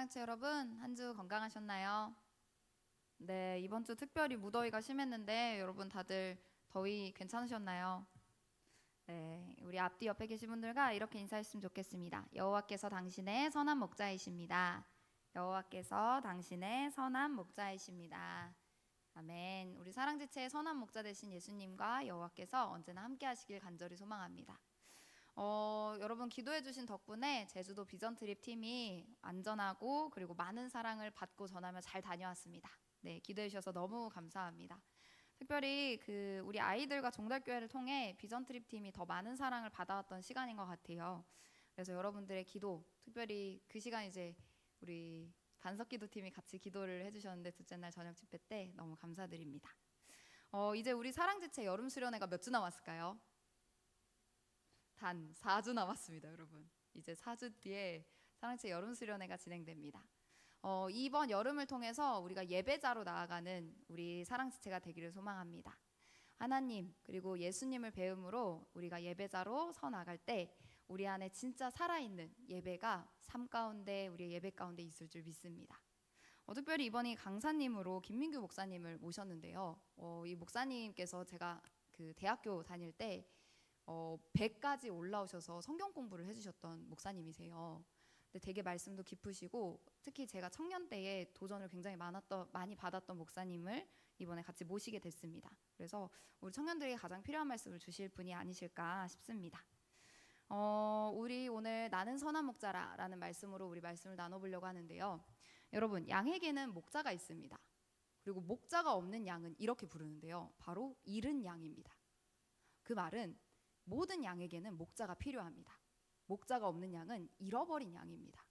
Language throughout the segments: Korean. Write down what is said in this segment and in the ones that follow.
사랑치 여러분, 한 주 건강하셨나요? 네, 이번 주 특별히 무더위가 심했는데 여러분 다들 더위 괜찮으셨나요? 네, 우리 앞뒤 옆에 계신 분들과 이렇게 인사했으면 좋겠습니다. 여호와께서 당신의 선한 목자이십니다. 여호와께서 당신의 선한 목자이십니다. 아멘. 우리 사랑지체의 선한 목자 되신 예수님과 여호와께서 언제나 함께 하시길 간절히 소망합니다. 여러분 기도해 주신 덕분에 제주도 비전 트립 팀이 안전하고 그리고 많은 사랑을 받고 전하며 잘 다녀왔습니다. 네, 기도해 주셔서 너무 감사합니다. 특별히 우리 아이들과 종달교회를 통해 비전 트립 팀이 더 많은 사랑을 받아왔던 시간인 것 같아요. 그래서 여러분들의 기도, 특별히 그 시간 이제 우리 반석기도 팀이 같이 기도를 해주셨는데 둘째 날 저녁 집회 때 너무 감사드립니다. 이제 우리 사랑지체 여름 수련회가 몇 주 남았을까요? 단 4주 남았습니다, 여러분. 이제 4주 뒤에 사랑제 여름 수련회가 진행됩니다. 이번 여름을 통해서 우리가 예배자로 나아가는 우리 사랑지체가 되기를 소망합니다. 하나님 그리고 예수님을 배움으로 우리가 예배자로 서 나갈 때 우리 안에 진짜 살아있는 예배가 삶 가운데 우리의 예배 가운데 있을 줄 믿습니다. 특별히 이번이 강사님으로 김민규 목사님을 모셨는데요. 이 목사님께서 제가 그 대학교 다닐 때 배까지 올라오셔서 성경 공부를 해주셨던 목사님이세요. 근데 되게 말씀도 깊으시고 특히 제가 청년 때에 도전을 굉장히 많이 받았던 목사님을 이번에 같이 모시게 됐습니다. 그래서 우리 청년들에게 가장 필요한 말씀을 주실 분이 아니실까 싶습니다. 우리 오늘 나는 선한 목자라라는 말씀으로 우리 말씀을 나눠보려고 하는데요. 여러분, 양에게는 목자가 있습니다. 그리고 목자가 없는 양은 이렇게 부르는데요. 바로 잃은 양입니다. 그 말은 모든 양에게는 목자가 필요합니다. 목자가 없는 양은 잃어버린 양입니다.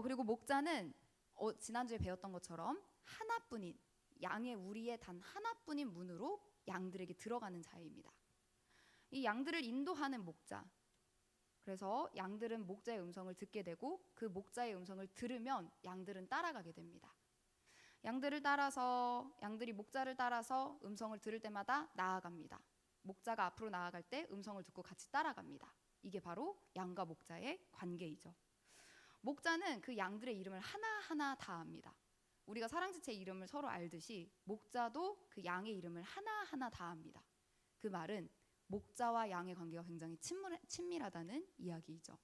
그리고 목자는 지난주에 배웠던 것처럼 하나뿐인 양의 우리의 단 하나뿐인 문으로 양들에게 들어가는 자입니다. 이 양들을 인도하는 목자. 그래서 양들은 목자의 음성을 듣게 되고 그 목자의 음성을 들으면 양들은 따라가게 됩니다. 양들이 목자를 따라서 음성을 들을 때마다 나아갑니다. 목자가 앞으로 나아갈 때 음성을 듣고 같이 따라갑니다. 이게 바로 양과 목자의 관계이죠. 목자는 그 양들의 이름을 하나하나 다 압니다. 우리가 사랑지체 이름을 서로 알듯이 목자도 그 양의 이름을 하나하나 다 압니다. 그 말은 목자와 양의 관계가 굉장히 친밀하다는 이야기이죠.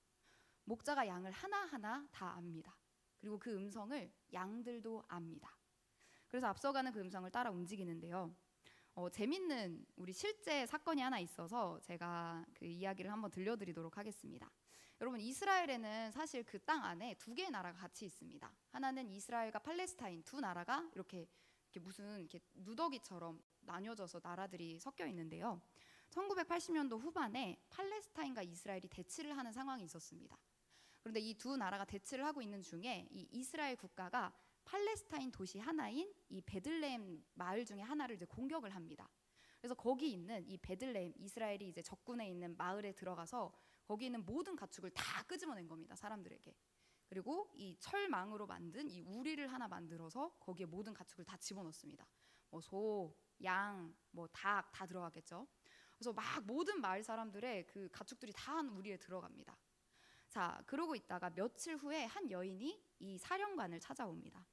목자가 양을 하나하나 다 압니다. 그리고 그 음성을 양들도 압니다. 그래서 앞서가는 그 음성을 따라 움직이는데요. 재밌는 우리 실제 사건이 하나 있어서 제가 그 이야기를 한번 들려드리도록 하겠습니다. 여러분, 이스라엘에는 사실 그 땅 안에 두 개의 나라가 같이 있습니다. 하나는 이스라엘과 팔레스타인 두 나라가 이렇게 무슨 이렇게 누더기처럼 나뉘어져서 나라들이 섞여 있는데요. 1980년도 후반에 팔레스타인과 이스라엘이 대치를 하는 상황이 있었습니다. 그런데 이 두 나라가 대치를 하고 있는 중에 이 이스라엘 국가가 팔레스타인 도시 하나인 이 베들레헴 마을 중에 하나를 이제 공격을 합니다. 그래서 거기 있는 이 베들레헴, 이스라엘이 이제 적군에 있는 마을에 들어가서 거기 있는 모든 가축을 다 끄집어낸 겁니다, 사람들에게. 그리고 이 철망으로 만든 이 우리를 하나 만들어서 거기에 모든 가축을 다 집어넣습니다. 소, 양, 닭 다 들어가겠죠. 그래서 막 모든 마을 사람들의 그 가축들이 다 한 우리에 들어갑니다. 자, 그러고 있다가 며칠 후에 한 여인이 이 사령관을 찾아옵니다.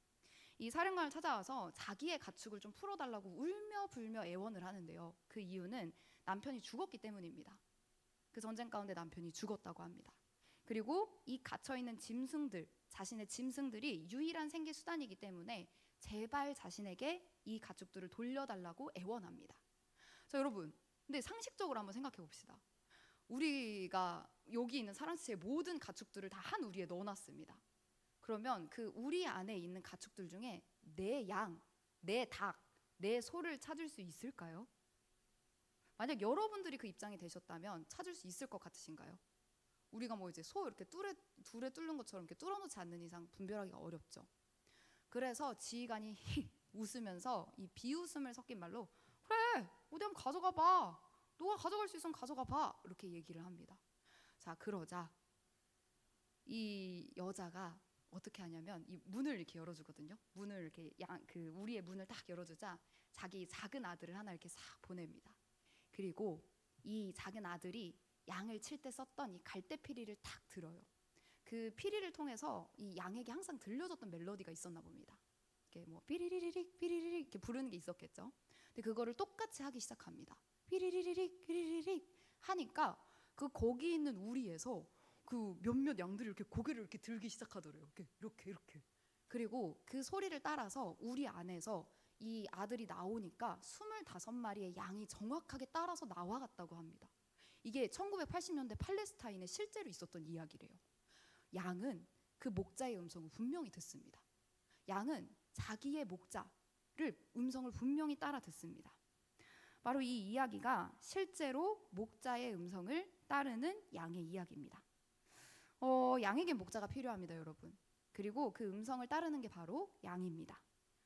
이 사령관을 찾아와서 자기의 가축을 좀 풀어달라고 울며 불며 애원을 하는데요. 그 이유는 남편이 죽었기 때문입니다. 그 전쟁 가운데 남편이 죽었다고 합니다. 그리고 이 갇혀있는 자신의 짐승들이 유일한 생계 수단이기 때문에 제발 자신에게 이 가축들을 돌려달라고 애원합니다. 자, 여러분, 근데 상식적으로 한번 생각해 봅시다. 우리가 여기 있는 사랑지체의 모든 가축들을 다 한 우리에 넣어놨습니다. 그러면 그 우리 안에 있는 가축들 중에 내 양, 내 닭, 내 소를 찾을 수 있을까요? 만약 여러분들이 그 입장이 되셨다면 찾을 수 있을 것 같으신가요? 우리가 이제 소 이렇게 둘에 뚫는 것처럼 이렇게 뚫어놓지 않는 이상 분별하기가 어렵죠. 그래서 지휘관이 웃으면서 이 비웃음을 섞인 말로 그래, 어디 한번 가져가 봐. 너가 가져갈 수 있으면 가져가 봐. 이렇게 얘기를 합니다. 자, 그러자 이 여자가 어떻게 하냐면 이 문을 이렇게 열어주거든요. 문을 이렇게 우리의 문을 딱 열어주자 자기 작은 아들을 하나 이렇게 싹 보냅니다. 그리고 이 작은 아들이 양을 칠 때 썼던 이 갈대피리를 탁 들어요. 그 피리를 통해서 이 양에게 항상 들려줬던 멜로디가 있었나 봅니다. 이렇게 뭐 삐리리릭 삐리리릭 이렇게 부르는 게 있었겠죠. 근데 그거를 똑같이 하기 시작합니다. 삐리리릭 삐리리릭 하니까 그 거기 있는 우리에서 그 몇몇 양들이 이렇게 고개를 이렇게 들기 시작하더래요. 이렇게. 그리고 그 소리를 따라서 우리 안에서 이 아들이 나오니까 25마리의 양이 정확하게 따라서 나와갔다고 합니다. 이게 1980년대 팔레스타인에 실제로 있었던 이야기래요. 양은 그 목자의 음성을 분명히 듣습니다. 양은 자기의 목자를 음성을 분명히 따라 듣습니다. 바로 이 이야기가 실제로 목자의 음성을 따르는 양의 이야기입니다. 양에게 목자가 필요합니다, 여러분. 그리고 그 음성을 따르는 게 바로 양입니다.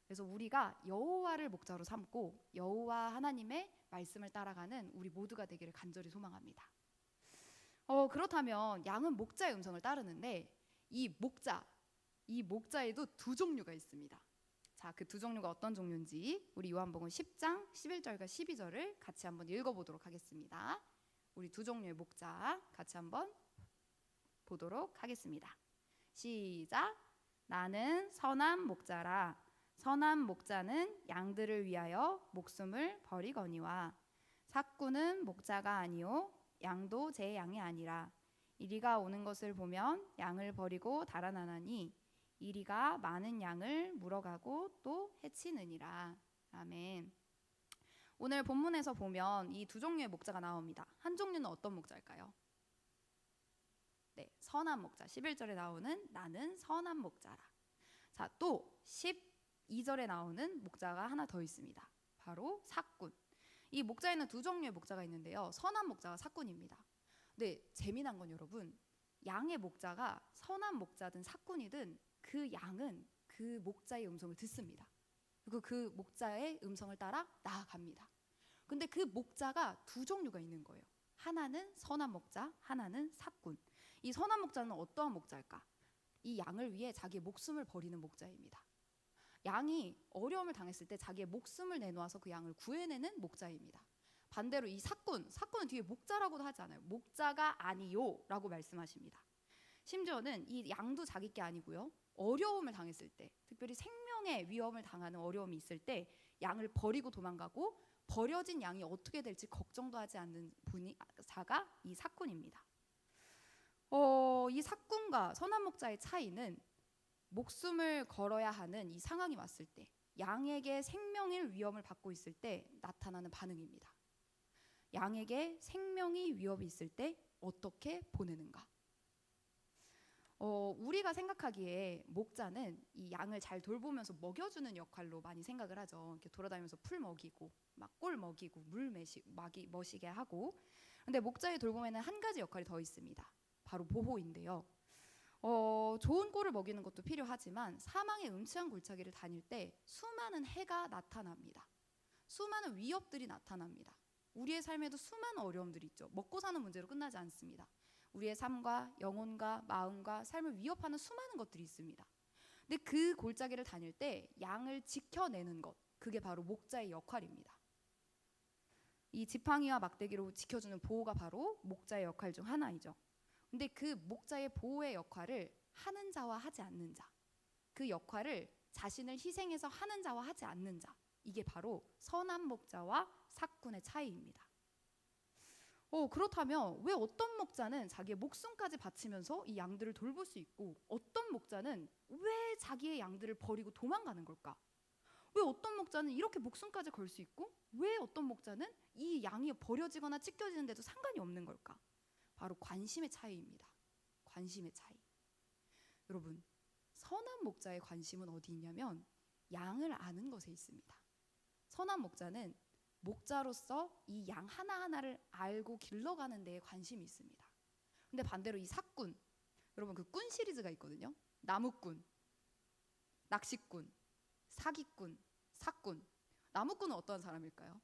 그래서 우리가 여호와를 목자로 삼고 여호와 하나님의 말씀을 따라가는 우리 모두가 되기를 간절히 소망합니다. 그렇다면 양은 목자의 음성을 따르는데 이 목자에도 두 종류가 있습니다. 자, 그 두 종류가 어떤 종류인지 우리 요한복음 10장 11절과 12절을 같이 한번 읽어보도록 하겠습니다. 우리 두 종류의 목자 같이 한번 보도록 하겠습니다. 시작. 나는 선한 목자라. 선한 목자는 양들을 위하여 목숨을 버리거니와 삭구는 목자가 아니요 양도 제 양이 아니라 이리가 오는 것을 보면 양을 버리고 달아나나니 이리가 많은 양을 물어가고 또 해치느니라. 아멘. 오늘 본문에서 보면 이 두 종류의 목자가 나옵니다. 한 종류는 어떤 목자일까요? 네, 선한 목자. 11절에 나오는 나는 선한 목자라. 자, 또 12절에 나오는 목자가 하나 더 있습니다. 바로 삭군. 이 목자에는 두 종류의 목자가 있는데요. 선한 목자가 삭군입니다. 네, 재미난 건 여러분, 양의 목자가 선한 목자든 삭군이든 그 양은 그 목자의 음성을 듣습니다. 그리고 그 목자의 음성을 따라 나아갑니다. 근데 그 목자가 두 종류가 있는 거예요. 하나는 선한 목자, 하나는 삭군. 이 선한 목자는 어떠한 목자일까? 이 양을 위해 자기의 목숨을 버리는 목자입니다. 양이 어려움을 당했을 때 자기의 목숨을 내놓아서 그 양을 구해내는 목자입니다. 반대로 이 삭군은 뒤에 목자라고도 하지 않아요. 목자가 아니요 라고 말씀하십니다. 심지어는 이 양도 자기 게 아니고요. 어려움을 당했을 때, 특별히 생명의 위험을 당하는 어려움이 있을 때 양을 버리고 도망가고 버려진 양이 어떻게 될지 걱정도 하지 않는 자가 이 삭군입니다. 이 삭군과 선한 목자의 차이는 목숨을 걸어야 하는 이 상황이 왔을 때, 양에게 생명의 위험을 받고 있을 때 나타나는 반응입니다. 양에게 생명이 위협이 있을 때 어떻게 보내는가? 우리가 생각하기에 목자는 이 양을 잘 돌보면서 먹여주는 역할로 많이 생각을 하죠. 이렇게 돌아다니면서 풀 먹이고, 막 꿀 먹이고, 물 머시게 하고. 근데 목자의 돌봄에는 한 가지 역할이 더 있습니다. 바로 보호인데요. 좋은 꿀을 먹이는 것도 필요하지만 사망의 음침한 골짜기를 다닐 때 수많은 해가 나타납니다. 수많은 위협들이 나타납니다. 우리의 삶에도 수많은 어려움들이 있죠. 먹고 사는 문제로 끝나지 않습니다. 우리의 삶과 영혼과 마음과 삶을 위협하는 수많은 것들이 있습니다. 근데 그 골짜기를 다닐 때 양을 지켜내는 것, 그게 바로 목자의 역할입니다. 이 지팡이와 막대기로 지켜주는 보호가 바로 목자의 역할 중 하나이죠. 근데 그 목자의 보호의 역할을 하는 자와 하지 않는 자, 그 역할을 자신을 희생해서 하는 자와 하지 않는 자, 이게 바로 선한 목자와 삭군의 차이입니다. 그렇다면 왜 어떤 목자는 자기의 목숨까지 바치면서 이 양들을 돌볼 수 있고 어떤 목자는 왜 자기의 양들을 버리고 도망가는 걸까? 왜 어떤 목자는 이렇게 목숨까지 걸 수 있고 왜 어떤 목자는 이 양이 버려지거나 찢겨지는데도 상관이 없는 걸까? 바로 관심의 차이입니다. 관심의 차이. 여러분, 선한 목자의 관심은 어디 있냐면 양을 아는 것에 있습니다. 선한 목자는 목자로서 이 양 하나하나를 알고 길러가는 데에 관심이 있습니다. 근데 반대로 이 삭군, 여러분 그 꾼 시리즈가 있거든요. 나무꾼, 낚시꾼, 사기꾼, 삭군. 나무꾼은 어떠한 사람일까요?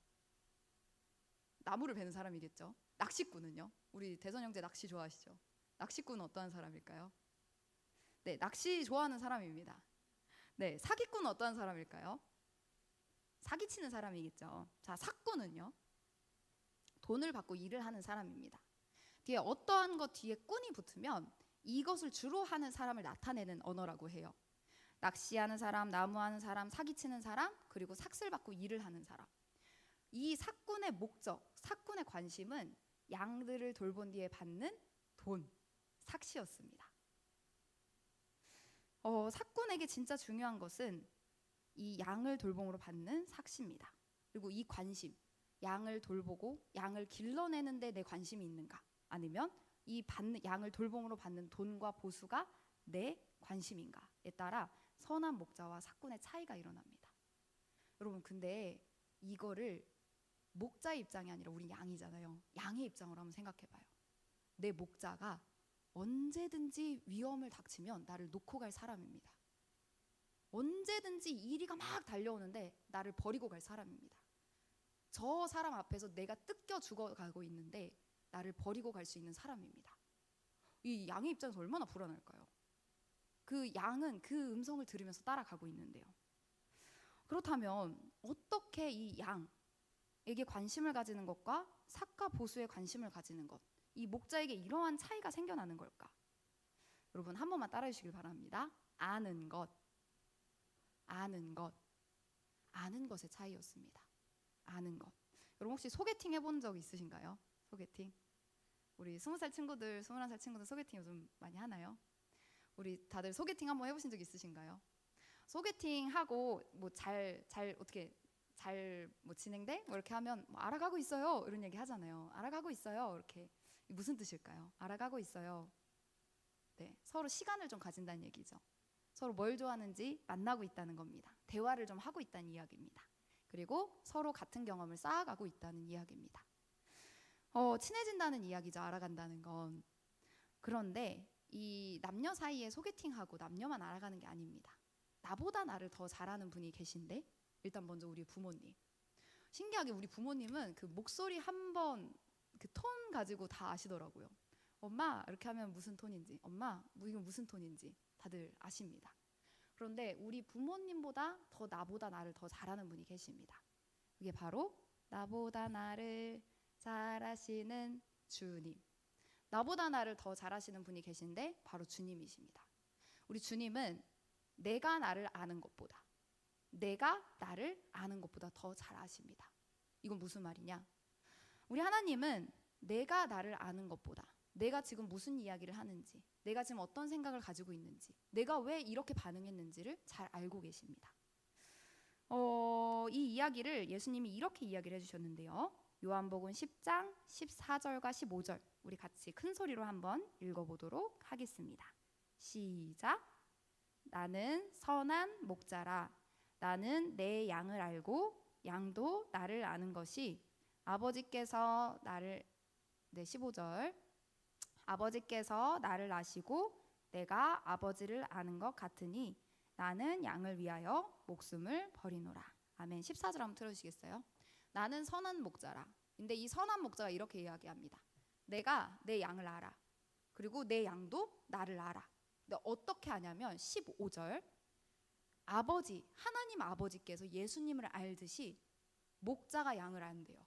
나무를 베는 사람이겠죠. 낚시꾼은요? 우리 대선 형제 낚시 좋아하시죠? 낚시꾼은 어떠한 사람일까요? 네, 낚시 좋아하는 사람입니다. 네, 사기꾼은 어떠한 사람일까요? 사기치는 사람이겠죠. 자, 삭군은요? 돈을 받고 일을 하는 사람입니다. 뒤에 어떠한 것 뒤에 꾼이 붙으면 이것을 주로 하는 사람을 나타내는 언어라고 해요. 낚시하는 사람, 나무하는 사람, 사기치는 사람, 그리고 삭슬 받고 일을 하는 사람. 이 사꾼의 목적, 사꾼의 관심은 양들을 돌본 뒤에 받는 돈, 삭시였습니다. 사꾼에게 진짜 중요한 것은 이 양을 돌봄으로 받는 삭시입니다. 그리고 이 관심, 양을 돌보고 양을 길러내는데 내 관심이 있는가, 아니면 이 양을 돌봄으로 받는 돈과 보수가 내 관심인가에 따라 선한 목자와 사꾼의 차이가 일어납니다. 여러분, 근데 이거를 목자의 입장이 아니라 우린 양이잖아요. 양의 입장으로 한번 생각해봐요. 내 목자가 언제든지 위험을 닥치면 나를 놓고 갈 사람입니다. 언제든지 이리가 막 달려오는데 나를 버리고 갈 사람입니다. 저 사람 앞에서 내가 뜯겨 죽어가고 있는데 나를 버리고 갈 수 있는 사람입니다. 이 양의 입장에서 얼마나 불안할까요? 그 양은 그 음성을 들으면서 따라가고 있는데요. 그렇다면 어떻게 이 양에게 관심을 가지는 것과 삭과 보수에 관심을 가지는 것, 이 목자에게 이러한 차이가 생겨나는 걸까? 여러분, 한 번만 따라해 주시길 바랍니다. 아는 것, 아는 것, 아는 것의 차이였습니다. 아는 것. 여러분, 혹시 소개팅 해본 적 있으신가요? 소개팅? 우리 20살 친구들, 21살 친구들 소개팅 요즘 많이 하나요? 우리 다들 소개팅 한번 해보신 적 있으신가요? 소개팅 하고 뭐 어떻게 잘 뭐 진행돼? 뭐 이렇게 하면 뭐 알아가고 있어요 이런 얘기 하잖아요. 알아가고 있어요. 이렇게 무슨 뜻일까요? 알아가고 있어요. 네, 서로 시간을 좀 가진다는 얘기죠. 서로 뭘 좋아하는지 만나고 있다는 겁니다. 대화를 좀 하고 있다는 이야기입니다. 그리고 서로 같은 경험을 쌓아가고 있다는 이야기입니다. 친해진다는 이야기죠. 알아간다는 건. 그런데 이 남녀 사이에 소개팅하고 남녀만 알아가는 게 아닙니다. 나보다 나를 더 잘하는 분이 계신데, 일단 먼저 우리 부모님. 신기하게 우리 부모님은 그 목소리 한 번 그 톤 가지고 다 아시더라고요. 엄마 이렇게 하면 무슨 톤인지, 엄마 이건 무슨 톤인지 다들 아십니다. 그런데 우리 부모님보다 더 나보다 나를 더 잘하는 분이 계십니다. 그게 바로 나보다 나를 잘 아시는 주님. 나보다 나를 더 잘 아시는 분이 계신데 바로 주님이십니다. 우리 주님은 내가 나를 아는 것보다, 내가 나를 아는 것보다 더 잘 아십니다. 이건 무슨 말이냐? 우리 하나님은 내가 나를 아는 것보다, 내가 지금 무슨 이야기를 하는지, 내가 지금 어떤 생각을 가지고 있는지, 내가 왜 이렇게 반응했는지를 잘 알고 계십니다. 이 이야기를 예수님이 이렇게 이야기를 해주셨는데요. 요한복음 10장 14절과 15절, 우리 같이 큰 소리로 한번 읽어보도록 하겠습니다. 시작. 나는 선한 목자라. 나는 내 양을 알고 양도 나를 아는 것이 아버지께서 나를, 네, 15절. 아버지께서 나를 아시고 내가 아버지를 아는 것 같으니 나는 양을 위하여 목숨을 버리노라. 아멘. 14절 한번 틀어주시겠어요? 나는 선한 목자라. 근데 이 선한 목자가 이렇게 이야기합니다. 내가 내 양을 알아. 그리고 내 양도 나를 알아. 근데 어떻게 하냐면 15절. 아버지, 하나님 아버지께서 예수님을 알듯이 목자가 양을 안대요.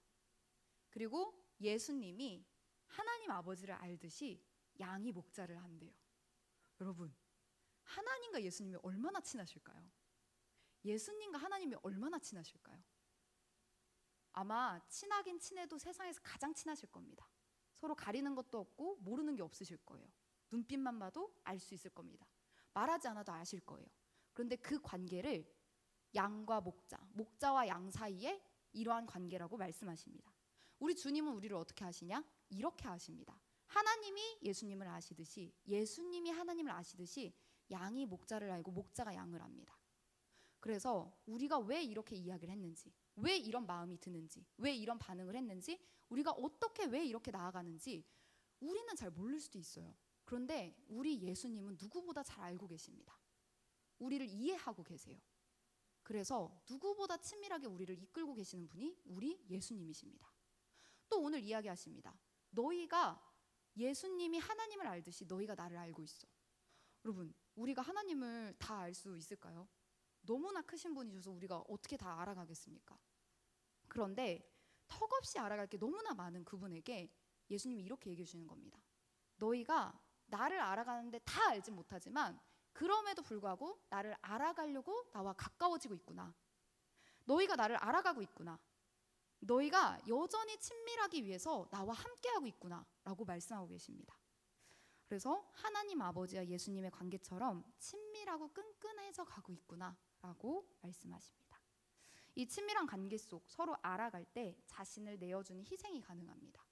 그리고 예수님이 하나님 아버지를 알듯이 양이 목자를 한대요. 여러분, 하나님과 예수님이 얼마나 친하실까요? 예수님과 하나님이 얼마나 친하실까요? 아마 친하긴 친해도 세상에서 가장 친하실 겁니다. 서로 가리는 것도 없고 모르는 게 없으실 거예요. 눈빛만 봐도 알 수 있을 겁니다. 말하지 않아도 아실 거예요. 그런데 그 관계를 양과 목자, 목자와 양 사이에 이러한 관계라고 말씀하십니다. 우리 주님은 우리를 어떻게 하시냐? 이렇게 하십니다. 하나님이 예수님을 아시듯이, 예수님이 하나님을 아시듯이 양이 목자를 알고 목자가 양을 압니다. 그래서 우리가 왜 이렇게 이야기를 했는지, 왜 이런 마음이 드는지, 왜 이런 반응을 했는지, 우리가 어떻게 왜 이렇게 나아가는지 우리는 잘 모를 수도 있어요. 그런데 우리 예수님은 누구보다 잘 알고 계십니다. 우리를 이해하고 계세요. 그래서 누구보다 친밀하게 우리를 이끌고 계시는 분이 우리 예수님이십니다. 또 오늘 이야기하십니다. 너희가 예수님이 하나님을 알듯이 너희가 나를 알고 있어. 여러분, 우리가 하나님을 다 알 수 있을까요? 너무나 크신 분이셔서 우리가 어떻게 다 알아가겠습니까? 그런데 턱없이 알아갈 게 너무나 많은 그분에게 예수님이 이렇게 얘기해 주시는 겁니다. 너희가 나를 알아가는데 다 알진 못하지만 그럼에도 불구하고 나를 알아가려고 나와 가까워지고 있구나. 너희가 나를 알아가고 있구나. 너희가 여전히 친밀하기 위해서 나와 함께하고 있구나 라고 말씀하고 계십니다. 그래서 하나님 아버지와 예수님의 관계처럼 친밀하고 끈끈해져 가고 있구나 라고 말씀하십니다. 이 친밀한 관계 속 서로 알아갈 때 자신을 내어주는 희생이 가능합니다.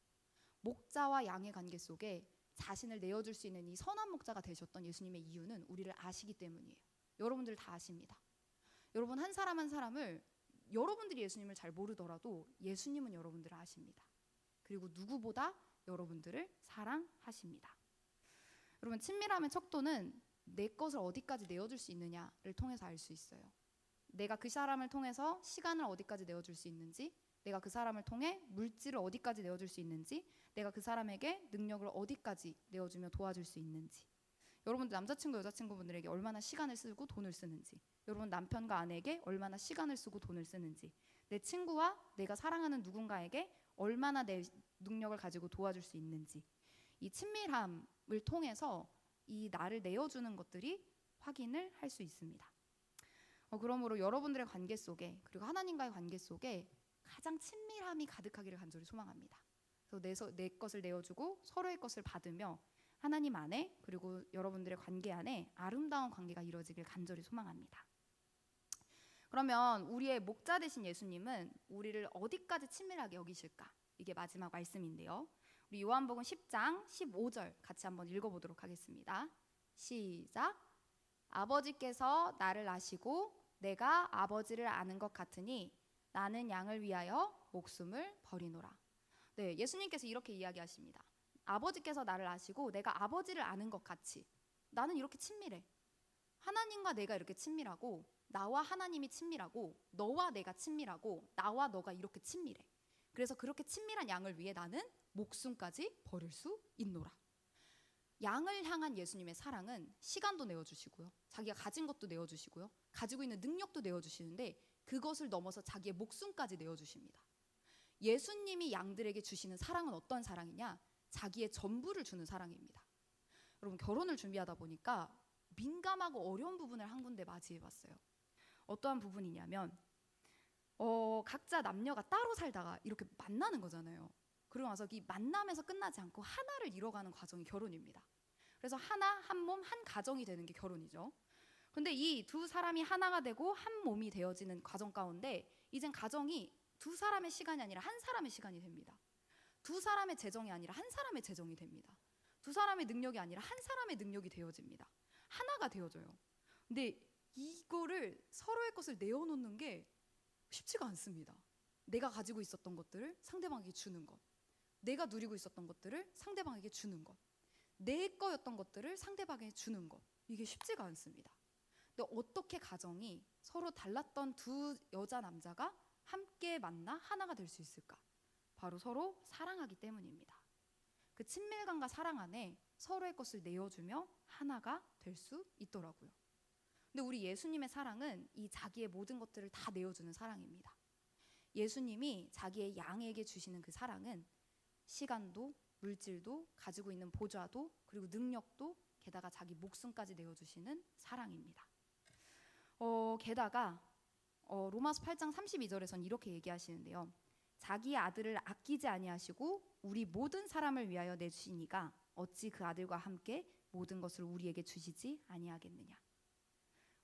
목자와 양의 관계 속에 자신을 내어줄 수 있는 이 선한 목자가 되셨던 예수님의 이유는 우리를 아시기 때문이에요. 여러분들 다 아십니다. 여러분 한 사람 한 사람을 여러분들이 예수님을 잘 모르더라도 예수님은 여러분들을 아십니다. 그리고 누구보다 여러분들을 사랑하십니다. 여러분 친밀함의 척도는 내 것을 어디까지 내어줄 수 있느냐를 통해서 알 수 있어요. 내가 그 사람을 통해서 시간을 어디까지 내어줄 수 있는지, 내가 그 사람을 통해 물질을 어디까지 내어줄 수 있는지, 내가 그 사람에게 능력을 어디까지 내어주며 도와줄 수 있는지, 여러분들 남자친구 여자친구분들에게 얼마나 시간을 쓰고 돈을 쓰는지, 여러분 남편과 아내에게 얼마나 시간을 쓰고 돈을 쓰는지, 내 친구와 내가 사랑하는 누군가에게 얼마나 내 능력을 가지고 도와줄 수 있는지, 이 친밀함을 통해서 이 나를 내어주는 것들이 확인을 할 수 있습니다. 그러므로 여러분들의 관계 속에, 그리고 하나님과의 관계 속에 가장 친밀함이 가득하기를 간절히 소망합니다. 그래서 내 것을 내어주고 서로의 것을 받으며 하나님 안에, 그리고 여러분들의 관계 안에 아름다운 관계가 이루어지길 간절히 소망합니다. 그러면 우리의 목자 되신 예수님은 우리를 어디까지 친밀하게 여기실까? 이게 마지막 말씀인데요. 우리 요한복음 10장 15절 같이 한번 읽어보도록 하겠습니다. 시작. 아버지께서 나를 아시고 내가 아버지를 아는 것 같으니 나는 양을 위하여 목숨을 버리노라. 네, 예수님께서 이렇게 이야기하십니다. 아버지께서 나를 아시고 내가 아버지를 아는 것 같이 나는 이렇게 친밀해. 하나님과 내가 이렇게 친밀하고, 나와 하나님이 친밀하고, 너와 내가 친밀하고, 나와 너가 이렇게 친밀해. 그래서 그렇게 친밀한 양을 위해 나는 목숨까지 버릴 수 있노라. 양을 향한 예수님의 사랑은 시간도 내어주시고요, 자기가 가진 것도 내어주시고요, 가지고 있는 능력도 내어주시는데 그것을 넘어서 자기의 목숨까지 내어주십니다. 예수님이 양들에게 주시는 사랑은 어떤 사랑이냐? 자기의 전부를 주는 사랑입니다. 여러분 결혼을 준비하다 보니까 민감하고 어려운 부분을 한 군데 맞이해봤어요. 어떠한 부분이냐면 각자 남녀가 따로 살다가 이렇게 만나는 거잖아요. 그러고 나서 이 만남에서 끝나지 않고 하나를 이뤄가는 과정이 결혼입니다. 그래서 하나, 한 몸, 한 가정이 되는 게 결혼이죠. 근데 이 두 사람이 하나가 되고 한 몸이 되어지는 과정 가운데 이젠 가정이 두 사람의 시간이 아니라 한 사람의 시간이 됩니다. 두 사람의 재정이 아니라 한 사람의 재정이 됩니다. 두 사람의 능력이 아니라 한 사람의 능력이 되어집니다. 하나가 되어져요. 근데 이거를 서로의 것을 내어놓는 게 쉽지가 않습니다. 내가 가지고 있었던 것들을 상대방에게 주는 것, 내가 누리고 있었던 것들을 상대방에게 주는 것, 내 거였던 것들을 상대방에게 주는 것, 이게 쉽지가 않습니다. 근데 어떻게 가정이 서로 달랐던 두 여자 남자가 함께 만나 하나가 될 수 있을까? 바로 서로 사랑하기 때문입니다. 그 친밀감과 사랑 안에 서로의 것을 내어주며 하나가 될 수 있더라고요. 근데 우리 예수님의 사랑은 이 자기의 모든 것들을 다 내어주는 사랑입니다. 예수님이 자기의 양에게 주시는 그 사랑은 시간도, 물질도, 가지고 있는 보좌도, 그리고 능력도, 게다가 자기 목숨까지 내어주시는 사랑입니다. 게다가 로마서 8장 32절에서는 이렇게 얘기하시는데요. 자기 아들을 아끼지 아니하시고 우리 모든 사람을 위하여 내주시니가 어찌 그 아들과 함께 모든 것을 우리에게 주시지 아니하겠느냐.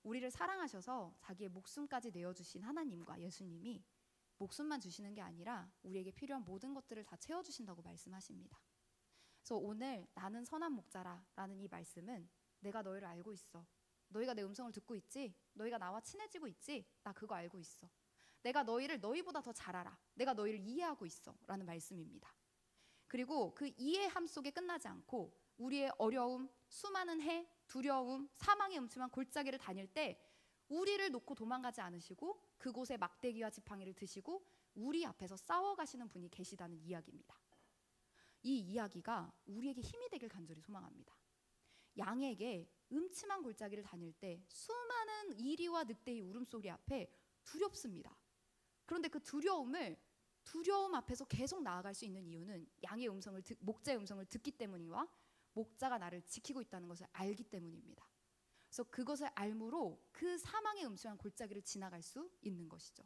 우리를 사랑하셔서 자기의 목숨까지 내어주신 하나님과 예수님이 목숨만 주시는 게 아니라 우리에게 필요한 모든 것들을 다 채워주신다고 말씀하십니다. 그래서 오늘 나는 선한 목자라 라는 이 말씀은 내가 너희를 알고 있어. 너희가 내 음성을 듣고 있지? 너희가 나와 친해지고 있지? 나 그거 알고 있어. 내가 너희를 너희보다 더 잘 알아. 내가 너희를 이해하고 있어 라는 말씀입니다. 그리고 그 이해함 속에 끝나지 않고 우리의 어려움, 수많은 해, 두려움, 사망의 음침한 골짜기를 다닐 때 우리를 놓고 도망가지 않으시고 그곳에 막대기와 지팡이를 드시고 우리 앞에서 싸워가시는 분이 계시다는 이야기입니다. 이 이야기가 우리에게 힘이 되길 간절히 소망합니다. 양에게 음침한 골짜기를 다닐 때 수많은 이리와 늑대의 울음소리 앞에 두렵습니다. 그런데 그 두려움 앞에서 계속 나아갈 수 있는 이유는 양의 음성을 목자의 음성을 듣기 때문이와 목자가 나를 지키고 있다는 것을 알기 때문입니다. 그래서 그것을 알므로 그 사망의 음침한 골짜기를 지나갈 수 있는 것이죠.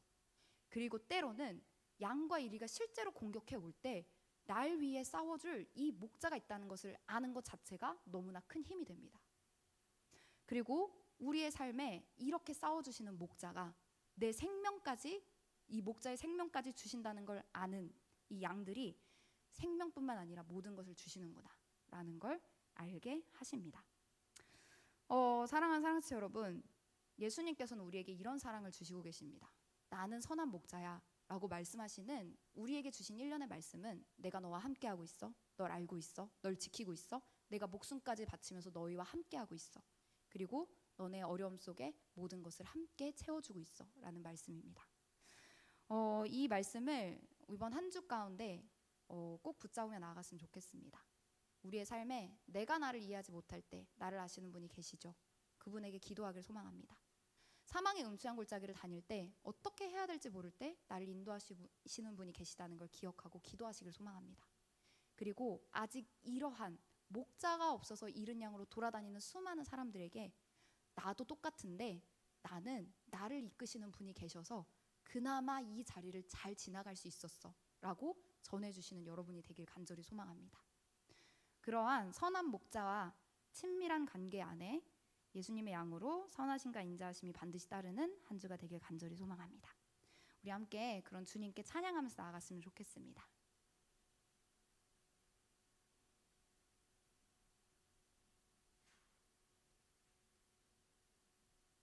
그리고 때로는 양과 이리가 실제로 공격해 올 때 날 위해 싸워줄 이 목자가 있다는 것을 아는 것 자체가 너무나 큰 힘이 됩니다. 그리고 우리의 삶에 이렇게 싸워주시는 목자가 내 생명까지, 이 목자의 생명까지 주신다는 걸 아는 이 양들이 생명뿐만 아니라 모든 것을 주시는구나 라는 걸 알게 하십니다. 사랑하는 사랑치 여러분, 예수님께서는 우리에게 이런 사랑을 주시고 계십니다. 나는 선한 목자야 라고 말씀하시는 우리에게 주신 일련의 말씀은 내가 너와 함께하고 있어, 널 알고 있어, 널 지키고 있어, 내가 목숨까지 바치면서 너희와 함께하고 있어, 그리고 너네 어려움 속에 모든 것을 함께 채워주고 있어 라는 말씀입니다. 이 말씀을 이번 한 주 가운데 꼭 붙잡으며 나아갔으면 좋겠습니다. 우리의 삶에 내가 나를 이해하지 못할 때 나를 아시는 분이 계시죠. 그분에게 기도하길 소망합니다. 사망의 음침한 골짜기를 다닐 때 어떻게 해야 될지 모를 때 나를 인도하시는 분이 계시다는 걸 기억하고 기도하시길 소망합니다. 그리고 아직 이러한 목자가 없어서 잃은 양으로 돌아다니는 수많은 사람들에게 나도 똑같은데 나는 나를 이끄시는 분이 계셔서 그나마 이 자리를 잘 지나갈 수 있었어 라고 전해주시는 여러분이 되길 간절히 소망합니다. 그러한 선한 목자와 친밀한 관계 안에 예수님의 양으로 선하심과 인자하심이 반드시 따르는 한 주가 되길 간절히 소망합니다. 우리 함께 그런 주님께 찬양하면서 나아갔으면 좋겠습니다.